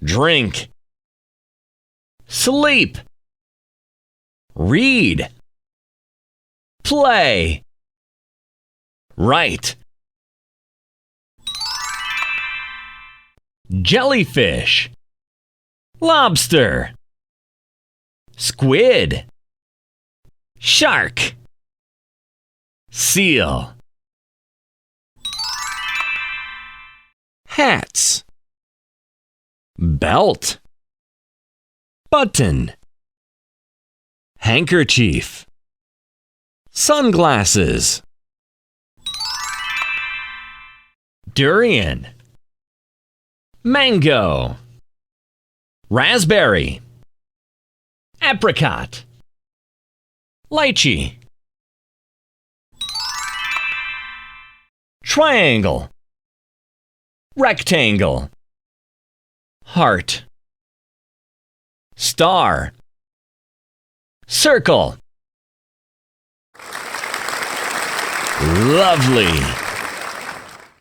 drink, sleep, read, play, write, jellyfish, lobster, squid, shark, seal, hats, belt, button, handkerchief, sunglasses, durian, mango, raspberry, apricot, lychee, triangle, rectangle, heart, star, circle. Lovely!